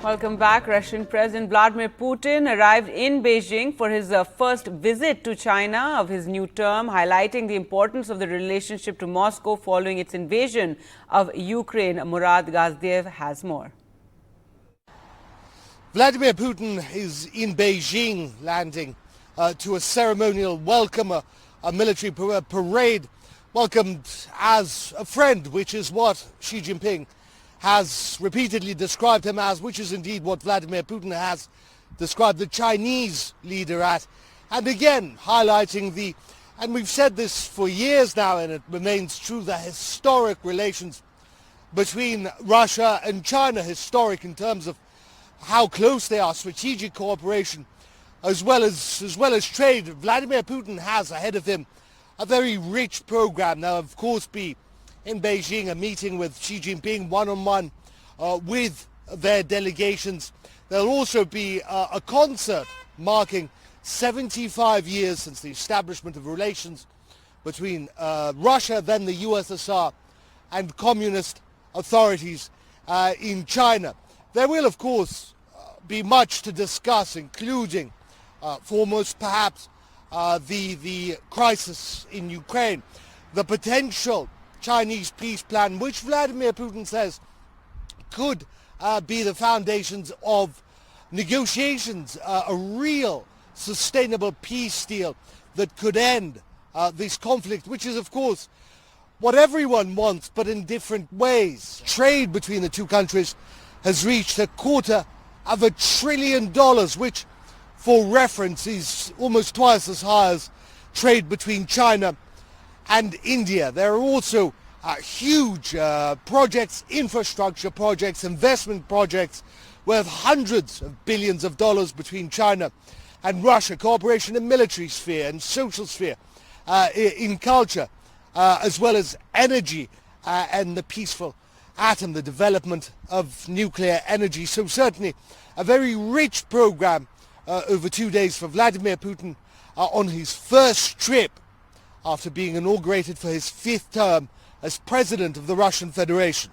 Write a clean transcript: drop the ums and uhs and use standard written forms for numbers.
Welcome back. Russian President Vladimir Putin arrived in Beijing for his first visit to China of his new term, highlighting the importance of the relationship to Moscow following its invasion of Ukraine. Murad Gazdev has more. Vladimir Putin is in Beijing, landing to a ceremonial welcome, a military parade, welcomed as a friend, which is what Xi Jinping has repeatedly described him as, which is indeed what Vladimir Putin has described the Chinese leader at. And again, highlighting and we've said this for years now, and it remains true, the historic relations between Russia and China, historic in terms of how close they are, strategic cooperation, as well as trade. Vladimir Putin has ahead of him a very rich program. Now, of course, be in Beijing, a meeting with Xi Jinping one-on-one with their delegations. There'll also be a concert marking 75 years since the establishment of relations between Russia, then the USSR, and communist authorities in China. There will, of course, be much to discuss, including foremost perhaps the crisis in Ukraine, the potential Chinese peace plan, which Vladimir Putin says could be the foundations of negotiations, a real sustainable peace deal that could end this conflict, which is, of course, what everyone wants, but in different ways. Trade between the two countries has reached $250 billion, which, for reference, is almost twice as high as trade between China and India. There are also huge projects, infrastructure projects, investment projects worth hundreds of billions of dollars between China and Russia, cooperation in military sphere and social sphere, in culture, as well as energy and the peaceful atom, the development of nuclear energy. So certainly a very rich program over 2 days for Vladimir Putin on his first trip after being inaugurated for his 5th term as President of the Russian Federation.